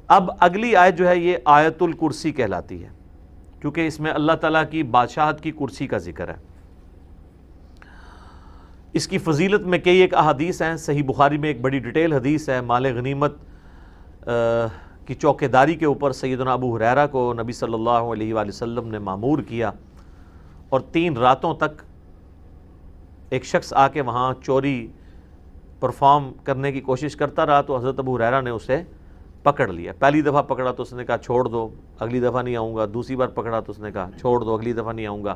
اب اگلی آیت جو ہے یہ آیت الکرسی کہلاتی ہے، کیونکہ اس میں اللہ تعالیٰ کی بادشاہت کی کرسی کا ذکر ہے۔ اس کی فضیلت میں کئی ایک احادیث ہیں، صحیح بخاری میں ایک بڑی ڈیٹیل حدیث ہے، مال غنیمت کی چوکیداری کے اوپر سیدنا ابو ہریرہ کو نبی صلی اللہ علیہ وآلہ وسلم نے مامور کیا، اور 3 راتوں تک ایک شخص آ کے وہاں چوری پرفارم کرنے کی کوشش کرتا رہا، تو حضرت ابو ہریرہ نے اسے پکڑ لیا۔ پہلی دفعہ پکڑا تو اس نے کہا چھوڑ دو، اگلی دفعہ نہیں آؤں گا۔ دوسری بار پکڑا تو اس نے کہا چھوڑ دو، اگلی دفعہ نہیں آؤں گا۔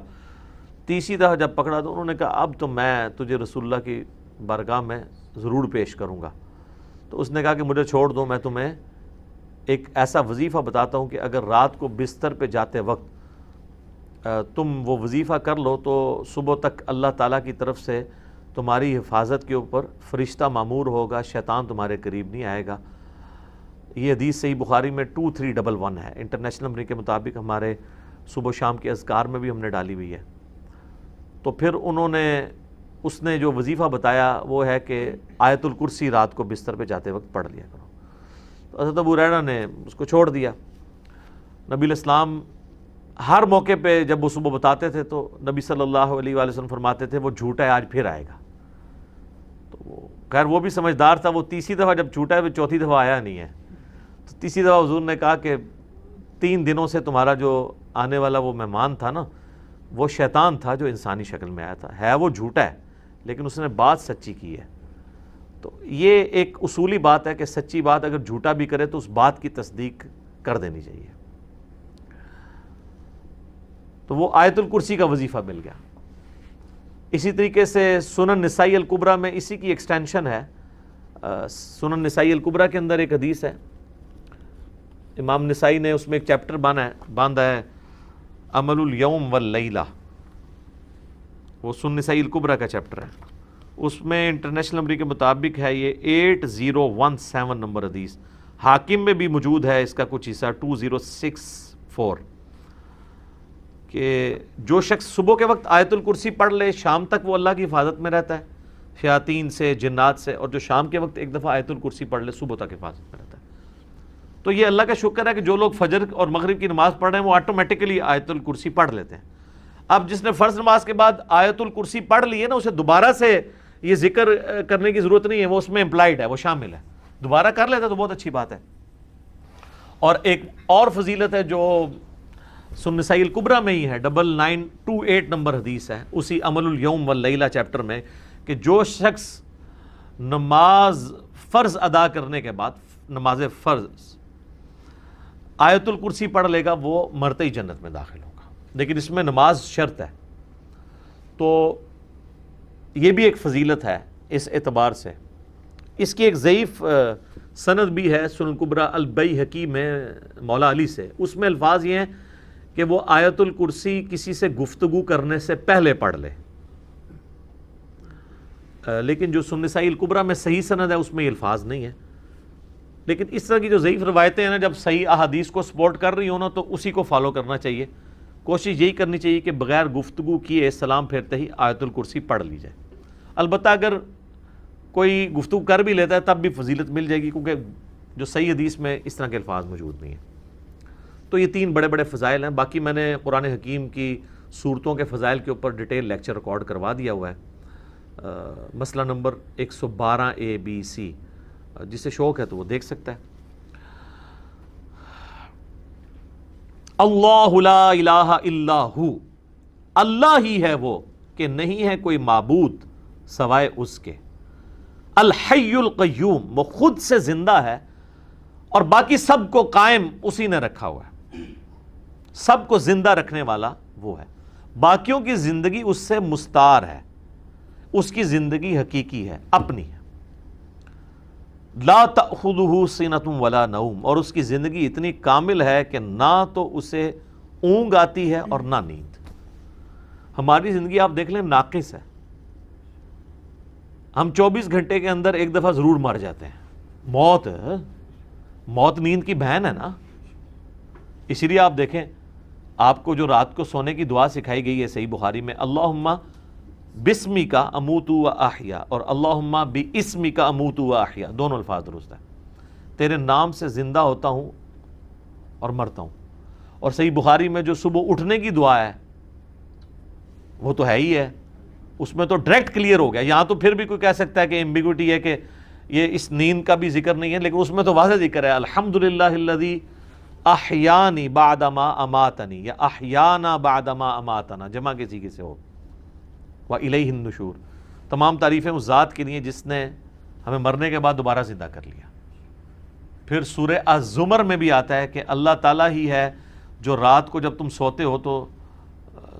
تیسری دفعہ جب پکڑا تو انہوں نے کہا اب تو میں تجھے رسول اللہ کی بارگاہ میں ضرور پیش کروں گا۔ تو اس نے کہا کہ مجھے چھوڑ دو، میں تمہیں ایک ایسا وظیفہ بتاتا ہوں کہ اگر رات کو بستر پہ جاتے وقت تم وہ وظیفہ کر لو تو صبح تک اللہ تعالیٰ کی طرف سے تمہاری حفاظت کے اوپر فرشتہ مامور ہوگا، شیطان تمہارے قریب نہیں آئے گا۔ یہ حدیث صحیح بخاری میں 2311 ہے، انٹرنیشنل نمبر کے مطابق ہمارے صبح و شام کے اذکار میں بھی ہم نے ڈالی ہوئی ہے۔ تو پھر اس نے جو وظیفہ بتایا وہ ہے کہ آیت الکرسی رات کو بستر پہ جاتے وقت پڑھ لیا کرو۔ تو حضرت ابو ہریرہ نے اس کو چھوڑ دیا۔ نبی الاسلام ہر موقع پہ جب وہ صبح بتاتے تھے تو نبی صلی اللہ علیہ وآلہ وسلم فرماتے تھے وہ جھوٹا ہے، آج پھر آئے گا۔ تو خیر وہ بھی سمجھدار تھا، وہ تیسری دفعہ جب جھوٹا ہے وہ چوتھی دفعہ آیا نہیں ہے۔ تو تیسری دفعہ حضور نے کہا کہ 3 دنوں سے تمہارا جو آنے والا وہ مہمان تھا نا، وہ شیطان تھا جو انسانی شکل میں آیا تھا، ہے وہ جھوٹا ہے لیکن اس نے بات سچی کی ہے۔ تو یہ ایک اصولی بات ہے کہ سچی بات اگر جھوٹا بھی کرے تو اس بات کی تصدیق کر دینی چاہیے۔ تو وہ آیت الکرسی کا وظیفہ مل گیا۔ اسی طریقے سے سنن نسائی الکبریٰ میں اسی کی ایکسٹینشن ہے۔ سنن نسائی الکبریٰ کے اندر ایک حدیث ہے، امام نسائی نے اس میں ایک چیپٹر باندھا ہے عمل الیوم واللیلہ، وہ سنن نسائی الکبریٰ کا چیپٹر ہے۔ اس میں انٹرنیشنل نمبر کے مطابق ہے یہ 8017 نمبر حدیث، حاکم میں بھی موجود ہے اس کا کچھ حصہ 2064، کہ جو شخص صبح کے وقت آیت الکرسی پڑھ لے شام تک وہ اللہ کی حفاظت میں رہتا ہے شیاطین سے، جنات سے، اور جو شام کے وقت ایک دفعہ آیت الکرسی پڑھ لے صبح تک حفاظت میں رہتا ہے۔ تو یہ اللہ کا شکر ہے کہ جو لوگ فجر اور مغرب کی نماز پڑھ رہے ہیں وہ آٹومیٹکلی آیت الکرسی پڑھ لیتے ہیں۔ اب جس نے فرض نماز کے بعد آیت الکرسی پڑھ لی ہے نا، اسے دوبارہ سے یہ ذکر کرنے کی ضرورت نہیں ہے، وہ اس میں امپلائڈ ہے، وہ شامل ہے، دوبارہ کر لیتا تو بہت اچھی بات ہے۔ اور ایک اور فضیلت ہے جو سنن نسائی الکبریٰ میں ہی ہے، 9928 نمبر حدیث ہے اسی عمل الیوم واللیلہ چیپٹر میں، کہ جو شخص نماز فرض ادا کرنے کے بعد نماز فرض آیت الکرسی پڑھ لے گا وہ مرتے ہی جنت میں داخل ہوگا، لیکن اس میں نماز شرط ہے۔ تو یہ بھی ایک فضیلت ہے اس اعتبار سے۔ اس کی ایک ضعیف سند بھی ہے سنن کبریٰ البیہقی میں مولا علی سے، اس میں الفاظ یہ ہیں کہ وہ آیت الکرسی کسی سے گفتگو کرنے سے پہلے پڑھ لے، لیکن جو سنن نسائی الکبریٰ میں صحیح سند ہے اس میں یہ الفاظ نہیں ہے۔ لیکن اس طرح کی جو ضعیف روایتیں ہیں نا، جب صحیح احادیث کو سپورٹ کر رہی ہوں نا تو اسی کو فالو کرنا چاہیے، کوشش یہی کرنی چاہیے کہ بغیر گفتگو کیے سلام پھیرتے ہی آیت الکرسی پڑھ لی جائے۔ البتہ اگر کوئی گفتگو کر بھی لیتا ہے تب بھی فضیلت مل جائے گی، کیونکہ جو صحیح حدیث میں اس طرح کے الفاظ موجود نہیں ہیں۔ تو یہ 3 بڑے بڑے فضائل ہیں، باقی میں نے قرآن حکیم کی صورتوں کے فضائل کے اوپر ڈیٹیل لیکچر ریکارڈ کروا دیا ہوا ہے، مسئلہ نمبر 112 ABC، جسے شوق ہے تو وہ دیکھ سکتا ہے۔ اللہ لا الہ الا ہو، اللہ ہی ہے وہ کہ نہیں ہے کوئی معبود سوائے اس کے، الحی القیوم، وہ خود سے زندہ ہے اور باقی سب کو قائم اسی نے رکھا ہوا ہے، سب کو زندہ رکھنے والا وہ ہے، باقیوں کی زندگی اس سے مستعار ہے، اس کی زندگی حقیقی ہے، اپنی ہے۔ لا تأخذہ سنۃ ولا نوم، اور اس کی زندگی اتنی کامل ہے کہ نہ تو اسے اونگ آتی ہے اور نہ نیند۔ ہماری زندگی آپ دیکھ لیں ناقص ہے، ہم 24 گھنٹے کے اندر ایک دفعہ ضرور مر جاتے ہیں۔ موت نیند کی بہن ہے نا، اسی لیے آپ دیکھیں آپ کو جو رات کو سونے کی دعا سکھائی گئی ہے صحیح بخاری میں، اللہم بسمی کا اموت و احیا، اور اللہم باسمی کا اموت و احیا، دونوں الفاظ درست ہیں، تیرے نام سے زندہ ہوتا ہوں اور مرتا ہوں. اور صحیح بخاری میں جو صبح اٹھنے کی دعا ہے وہ تو ہے ہی ہے, اس میں تو ڈائریکٹ کلیئر ہو گیا. یہاں تو پھر بھی کوئی کہہ سکتا ہے کہ ایمبیگوٹی ہے کہ یہ اس نیند کا بھی ذکر نہیں ہے, لیکن اس میں تو واضح ذکر ہے الحمدللہ الذی احیانی بعد ما اماتنی, یا احیانا بعد ما اماتنا, جمع کے سیغے سے ہو, وَإِلَيْهِ النُّشُورُ. تمام تعریفیں اس ذات کے لیے جس نے ہمیں مرنے کے بعد دوبارہ زندہ کر لیا. پھر سورہ الزمر میں بھی آتا ہے کہ اللہ تعالیٰ ہی ہے جو رات کو جب تم سوتے ہو تو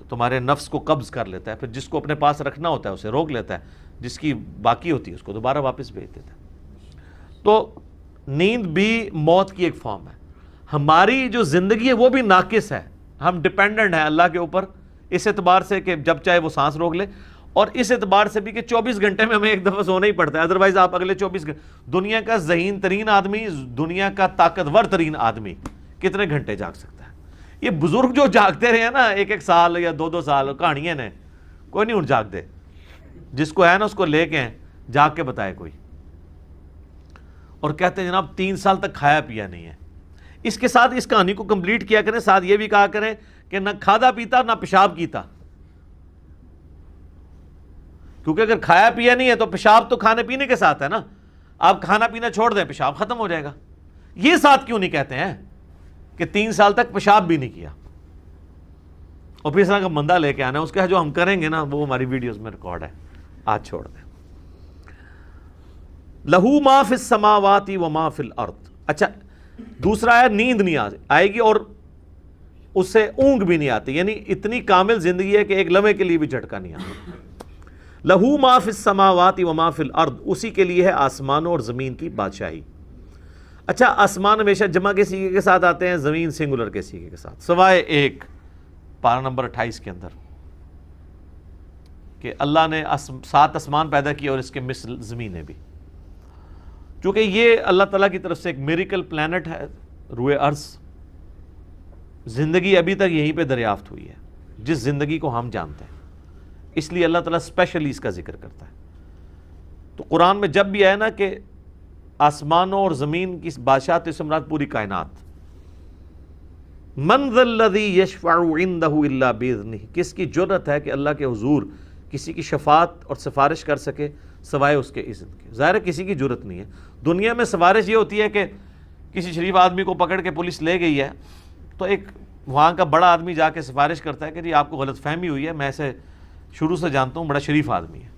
تمہارے نفس کو قبض کر لیتا ہے, پھر جس کو اپنے پاس رکھنا ہوتا ہے اسے روک لیتا ہے, جس کی باقی ہوتی ہے اس کو دوبارہ واپس بھیج دیتا ہے. تو نیند بھی موت کی ایک فارم ہے. ہماری جو زندگی ہے وہ بھی ناقص ہے, ہم ڈیپینڈنٹ ہیں اللہ کے اوپر اس اعتبار سے کہ جب چاہے وہ سانس روک لے, اور اس اعتبار سے بھی کہ 24 گھنٹے میں ہمیں ایک دفعہ سونا ہی پڑتا ہے, ادروائز آپ اگلے 24 گھنٹے. دنیا کا ذہین ترین آدمی, دنیا کا طاقتور ترین آدمی کتنے گھنٹے جاگ سکتا ہے؟ یہ بزرگ جو جاگتے رہے ہیں نا 1-1 سال یا 2-2 سال, کہانیاں نے, کوئی نہیں اٹھ جاگ دے. جس کو ہے نا اس کو لے کے ہیں, جاگ کے بتائے کوئی. اور کہتے ہیں جناب 3 سال تک کھایا پیا نہیں ہے. اس کے ساتھ اس کہانی کو کمپلیٹ کیا کریں, ساتھ یہ بھی کہا کریں کہ نہ کھادا پیتا نہ پیشاب کیتا, کیونکہ اگر کھایا پیا نہیں ہے تو پیشاب تو کھانے پینے کے ساتھ ہے نا. آپ کھانا پینا چھوڑ دیں پیشاب ختم ہو جائے گا. یہ ساتھ کیوں نہیں کہتے ہیں کہ 3 سال تک پیشاب بھی نہیں کیا, اور پھر اس طرح کا بندہ لے کے آنا ہے, اس کا جو ہم کریں گے نا وہ ہماری ویڈیوز میں ریکارڈ ہے, آج چھوڑ دیں. لہو ما فی السماوات و ما فی الارض. اچھا دوسرا ہے نیند نہیں آئے گی اور اس سے اونگ بھی نہیں آتی, یعنی اتنی کامل زندگی ہے کہ ایک لمحے کے لیے بھی جھٹکا نہیں آتا. لہو ما فی السماوات و ما فی الارض, اسی کے لیے ہے آسمانوں اور زمین کی بادشاہی. اچھا آسمان ہمیشہ جمع کے سیغے کے ساتھ آتے ہیں, زمین سنگولر کے سیغے کے ساتھ, سوائے ایک پارہ نمبر 28 کے اندر کہ اللہ نے 7 آسمان پیدا کیے اور اس کے مثل زمینیں بھی. چونکہ یہ اللہ تعالیٰ کی طرف سے ایک میریکل پلانٹ ہے روئے ارض, زندگی ابھی تک یہیں پہ دریافت ہوئی ہے جس زندگی کو ہم جانتے ہیں, اس لیے اللہ تعالیٰ اسپیشلی اس کا ذکر کرتا ہے. تو قرآن میں جب بھی آئے نا کہ آسمانوں اور زمین کی بادشاہت سے مراد پوری کائنات. من ذا الذی یشفع عندہ الا باذنہ, کس کی جرأت ہے کہ اللہ کے حضور کسی کی شفاعت اور سفارش کر سکے سوائے اس کے اذن کے. ظاہر ہے کسی کی جرأت نہیں ہے. دنیا میں سفارش یہ ہوتی ہے کہ کسی شریف آدمی کو پکڑ کے پولیس لے گئی ہے تو ایک وہاں کا بڑا آدمی جا کے سفارش کرتا ہے کہ جی آپ کو غلط فہمی ہوئی ہے, میں اسے شروع سے جانتا ہوں, بڑا شریف آدمی ہے.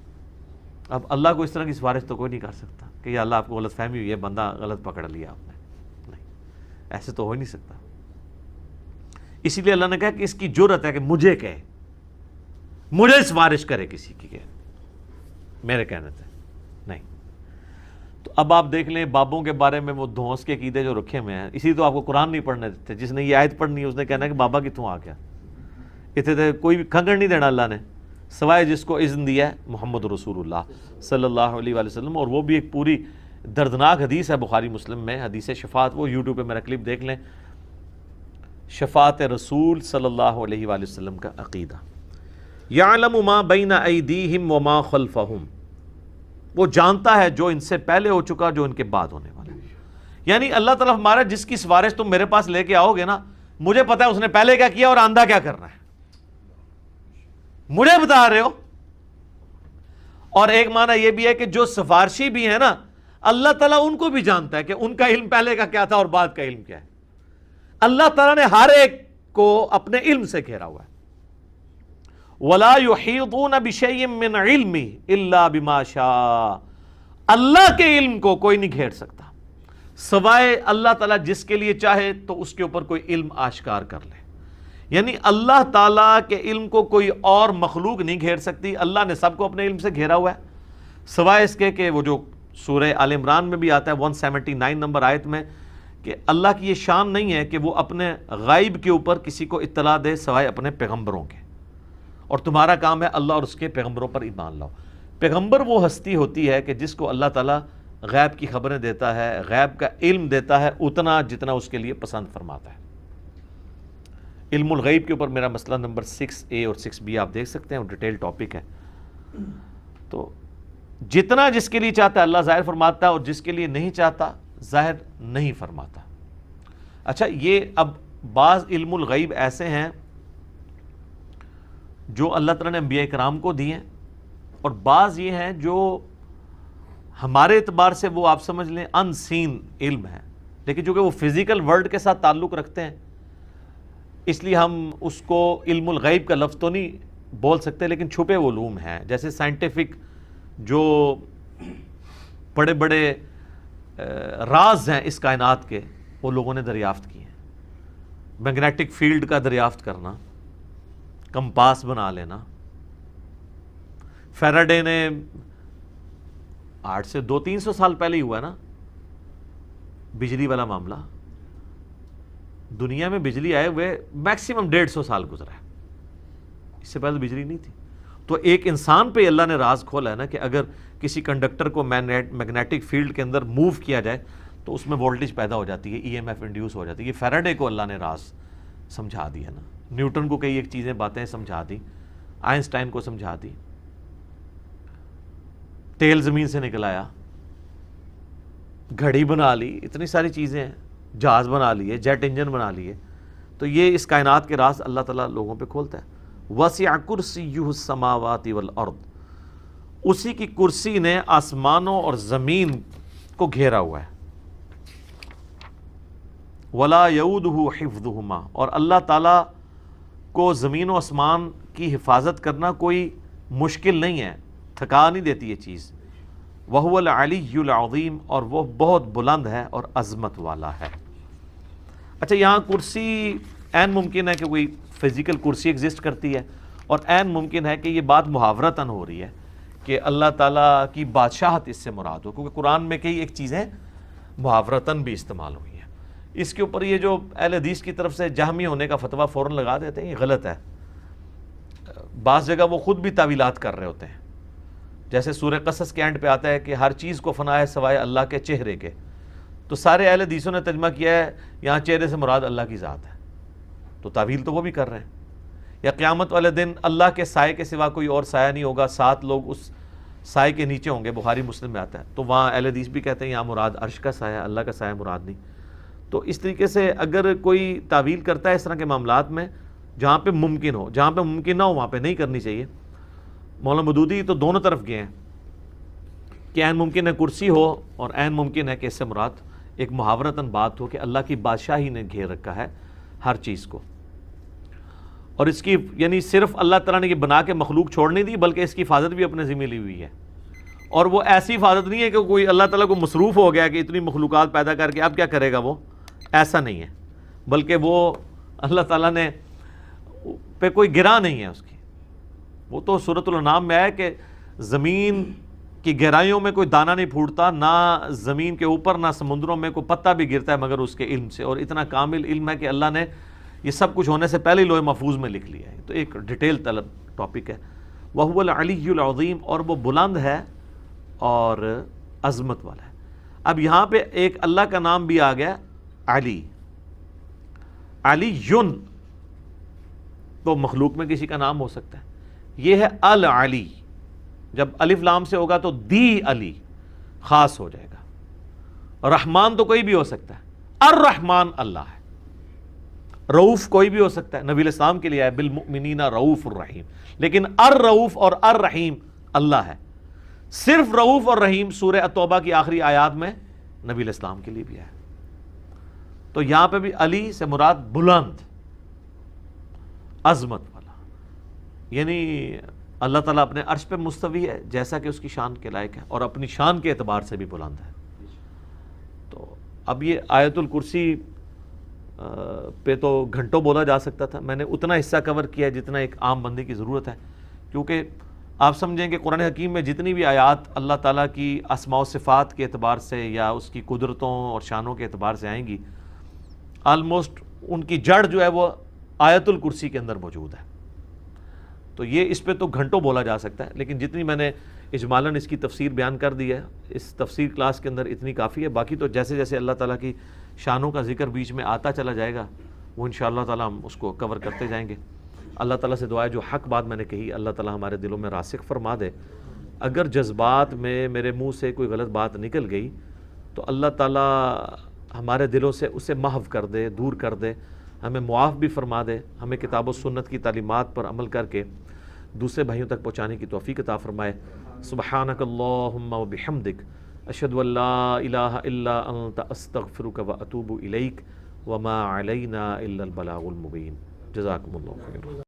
اب اللہ کو اس طرح کی سفارش تو کوئی نہیں کر سکتا کہ یا اللہ آپ کو غلط فہمی ہوئی ہے, بندہ غلط پکڑ لیا آپ نے, نہیں, ایسے تو ہو ہی نہیں سکتا. اسی لیے اللہ نے کہا کہ اس کی جرأت ہے کہ مجھے کہے, مجھے سفارش کرے کسی کی, کہ میرے کہنے سے نہیں. تو اب آپ دیکھ لیں بابوں کے بارے میں وہ دھونس کے عقیدے جو رکھے ہوئے ہیں, اسی تو آپ کو قرآن نہیں پڑھنے دیتے. جس نے یہ آیت پڑھنی ہے اس نے کہنا ہے کہ بابا کتوں آ گیا, اتنے کوئی بھی کھنگڑ نہیں دینا اللہ نے سوائے جس کو اذن دیا ہے محمد رسول اللہ صلی اللہ علیہ وآلہ وسلم. اور وہ بھی ایک پوری دردناک حدیث ہے بخاری مسلم میں, حدیث شفاعت, وہ یوٹیوب پہ میرا کلپ دیکھ لیں, شفاعت رسول صلی اللہ علیہ وآلہ وسلم کا عقیدہ. یعلم ما بین ایدیہم وما خلفہم, وہ جانتا ہے جو ان سے پہلے ہو چکا جو ان کے بعد ہونے والا. یعنی اللہ تعالیٰ ہمارا جس کی سفارش تم میرے پاس لے کے آؤ گے نا, مجھے پتا ہے اس نے پہلے کیا کیا اور آندہ کیا کرنا ہے, مجھے بتا رہے ہو. اور ایک معنی یہ بھی ہے کہ جو سفارشی بھی ہے نا اللہ تعالیٰ ان کو بھی جانتا ہے کہ ان کا علم پہلے کا کیا تھا اور بعد کا علم کیا ہے. اللہ تعالیٰ نے ہر ایک کو اپنے علم سے گھیرا ہوا ہے. وَلَا يُحِيطُونَ بِشَيْءٍ مِّنْ عِلْمِهِ إِلَّا بِمَا شَاءَ, اللہ کے علم کو کوئی نہیں گھیر سکتا سوائے اللہ تعالیٰ جس کے لیے چاہے تو اس کے اوپر کوئی علم آشکار کر لے. یعنی اللہ تعالیٰ کے علم کو کوئی اور مخلوق نہیں گھیر سکتی. اللہ نے سب کو اپنے علم سے گھیرا ہوا ہے سوائے اس کے کہ وہ جو سورہ آل عمران میں بھی آتا ہے 179 نمبر آیت میں کہ اللہ کی یہ شان نہیں ہے کہ وہ اپنے غائب کے اوپر کسی کو اطلاع دے سوائے اپنے پیغمبروں کے, اور تمہارا کام ہے اللہ اور اس کے پیغمبروں پر ایمان لاؤ. پیغمبر وہ ہستی ہوتی ہے کہ جس کو اللہ تعالیٰ غیب کی خبریں دیتا ہے, غیب کا علم دیتا ہے اتنا جتنا اس کے لیے پسند فرماتا ہے. علم الغیب کے اوپر میرا مسئلہ نمبر 6A اور 6B آپ دیکھ سکتے ہیں, وہ ڈیٹیل ٹاپک ہے. تو جتنا جس کے لیے چاہتا ہے اللہ ظاہر فرماتا ہے اور جس کے لیے نہیں چاہتا ظاہر نہیں فرماتا. اچھا یہ اب بعض علم الغیب ایسے ہیں جو اللہ تعالیٰ نے انبیاء کرام کو دیے ہیں، اور بعض یہ ہیں جو ہمارے اعتبار سے وہ آپ سمجھ لیں ان سین علم ہے، لیکن چونکہ وہ فزیکل ورلڈ کے ساتھ تعلق رکھتے ہیں اس لیے ہم اس کو علم الغیب کا لفظ تو نہیں بول سکتے، لیکن چھپے علوم ہیں، جیسے سائنٹیفک جو بڑے بڑے راز ہیں اس کائنات کے وہ لوگوں نے دریافت کیے ہیں۔ میگنیٹک فیلڈ کا دریافت کرنا، کمپاس بنا لینا، فیراڈے نے 8 سے 200-300 سال پہلے ہی ہوا ہے نا بجلی والا معاملہ، دنیا میں بجلی آئے ہوئے میکسیمم 150 سال گزرا ہے، اس سے پہلے بجلی نہیں تھی۔ تو ایک انسان پہ اللہ نے راز کھولا ہے نا کہ اگر کسی کنڈکٹر کو میگنیٹک فیلڈ کے اندر موو کیا جائے تو اس میں وولٹیج پیدا ہو جاتی ہے، ای ایم ایف انڈیوس ہو جاتی ہے۔ یہ فیراڈے کو اللہ نے راز سمجھا دیا نا، نیوٹن کو کئی ایک چیزیں باتیں سمجھا دی، آئنسٹائن کو سمجھا دی، تیل زمین سے نکل آیا، گھڑی بنا لی، اتنی ساری چیزیں ہیں، جہاز بنا لیے، جیٹ انجن بنا لیے۔ تو یہ اس کائنات کے راز اللہ تعالیٰ لوگوں پہ کھولتا ہے۔ وسع کرسیہ السماوات والارض، اسی کی کرسی نے آسمانوں اور زمین کو گھیرا ہوا ہے۔ ولا یؤودہ حفظہما، اور اللہ تعالیٰ کو زمین و آسمان کی حفاظت کرنا کوئی مشکل نہیں ہے، تھکا نہیں دیتی یہ چیز۔ وہو العلی العظیم، اور وہ بہت بلند ہے اور عظمت والا ہے۔ اچھا یہاں کرسی عین ممکن ہے کہ کوئی فزیکل کرسی ایگزسٹ کرتی ہے، اور عین ممکن ہے کہ یہ بات محاورتاً ہو رہی ہے کہ اللہ تعالیٰ کی بادشاہت اس سے مراد ہو، کیونکہ قرآن میں کئی ایک چیزیں محاورتاً بھی استعمال ہوئی ہیں۔ اس کے اوپر یہ جو اہل حدیث کی طرف سے جہمی ہونے کا فتویٰ فوراً لگا دیتے ہیں، یہ غلط ہے۔ بعض جگہ وہ خود بھی تعویلات کر رہے ہوتے ہیں، جیسے سورہ قصص کے اینڈ پہ آتا ہے کہ ہر چیز کو فنا ہے سوائے اللہ کے چہرے کے، تو سارے اہل حدیثوں نے ترجمہ کیا ہے یہاں چہرے سے مراد اللہ کی ذات ہے، تو تعویل تو وہ بھی کر رہے ہیں۔ یا قیامت والے دن اللہ کے سائے کے سوا کوئی اور سایہ نہیں ہوگا، 7 لوگ اس سائے کے نیچے ہوں گے، بخاری مسلم میں آتا ہے، تو وہاں اہل حدیث بھی کہتے ہیں یہاں مراد عرش کا سایہ، اللہ کا سایہ مراد نہیں۔ تو اس طریقے سے اگر کوئی تعویل کرتا ہے اس طرح کے معاملات میں، جہاں پہ ممکن ہو، جہاں پہ ممکن نہ ہو وہاں پہ نہیں کرنی چاہیے۔ مولانا مودودی تو دونوں طرف گئے ہیں کہ عین ممکن ہے کرسی ہو، اور عین ممکن ہے کہ اس سے مراد ایک محاورتاً بات ہو کہ اللہ کی بادشاہی نے گھیر رکھا ہے ہر چیز کو، اور اس کی یعنی صرف اللہ تعالیٰ نے یہ بنا کے مخلوق چھوڑ نہیں دی، بلکہ اس کی حفاظت بھی اپنے ذمہ لی ہوئی ہے۔ اور وہ ایسی حفاظت نہیں ہے کہ کوئی اللہ تعالیٰ کو مصروف ہو گیا کہ اتنی مخلوقات پیدا کر کے اب کیا کرے گا، وہ ایسا نہیں ہے، بلکہ وہ اللہ تعالیٰ نے پہ کوئی گرا نہیں ہے اس کی۔ وہ تو سورۃ الانعام میں ہے کہ زمین کی گہرائیوں میں کوئی دانہ نہیں پھوٹتا، نہ زمین کے اوپر نہ سمندروں میں کوئی پتا بھی گرتا ہے مگر اس کے علم سے، اور اتنا کامل علم ہے کہ اللہ نے یہ سب کچھ ہونے سے پہلے ہی لوح محفوظ میں لکھ لیا ہے۔ تو ایک ڈیٹیل طلب ٹاپک ہے۔ وَهُوَ الْعَلِيُّ الْعَظِيمُ، اور وہ بلند ہے اور عظمت والا ہے۔ اب یہاں پہ ایک اللہ کا نام بھی آ گیا علی، علی یون، تو مخلوق میں کسی کا نام ہو سکتا ہے، یہ ہے العلی، جب الف لام سے ہوگا تو دی علی خاص ہو جائے گا۔ رحمان تو کوئی بھی ہو سکتا ہے، الرحمن اللہ ہے، رؤوف کوئی بھی ہو سکتا ہے، نبی علیہ السلام کے لیے ہے بالمؤمنین رؤوف الرحیم، لیکن الرؤوف اور الرحیم اللہ ہے۔ صرف رؤوف اور رحیم سورہ التوبہ کی آخری آیات میں نبی علیہ السلام کے لیے بھی ہے۔ تو یہاں پہ بھی علی سے مراد بلند، عظمت والا، یعنی اللہ تعالیٰ اپنے عرش پہ مستوی ہے جیسا کہ اس کی شان کے لائق ہے، اور اپنی شان کے اعتبار سے بھی بلند ہے۔ تو اب یہ آیت الکرسی پہ تو گھنٹوں بولا جا سکتا تھا، میں نے اتنا حصہ کور کیا جتنا ایک عام بندے کی ضرورت ہے، کیونکہ آپ سمجھیں کہ قرآن حکیم میں جتنی بھی آیات اللہ تعالیٰ کی اسماء و صفات کے اعتبار سے یا اس کی قدرتوں اور شانوں کے اعتبار سے آئیں گی، آلموسٹ ان کی جڑ جو ہے وہ آیت الکرسی کے اندر موجود ہے۔ تو یہ اس پہ تو گھنٹوں بولا جا سکتا ہے، لیکن جتنی میں نے اجمالاً اس کی تفسیر بیان کر دی ہے اس تفسیر کلاس کے اندر اتنی کافی ہے۔ باقی تو جیسے جیسے اللہ تعالیٰ کی شانوں کا ذکر بیچ میں آتا چلا جائے گا وہ انشاءاللہ تعالیٰ ہم اس کو کور کرتے جائیں گے۔ اللہ تعالیٰ سے دعا ہے جو حق بات میں نے کہی اللہ تعالیٰ ہمارے دلوں میں راسخ فرما دے۔ اگر جذبات میں میرے منہ سے کوئی غلط بات نکل گئی تو اللہ تعالیٰ ہمارے دلوں سے اسے محو کر دے، دور کر دے، ہمیں معاف بھی فرما دے، ہمیں کتاب و سنت کی تعلیمات پر عمل کر کے دوسرے بھائیوں تک پہنچانے کی توفیق عطا فرمائے۔ سبحانک اللہم و بحمدک، اشہد ان لا الہ الا انت، استغفرک و اتوب الیک، وما علینا الا البلاغ المبین۔ جزاکم اللہ خیر۔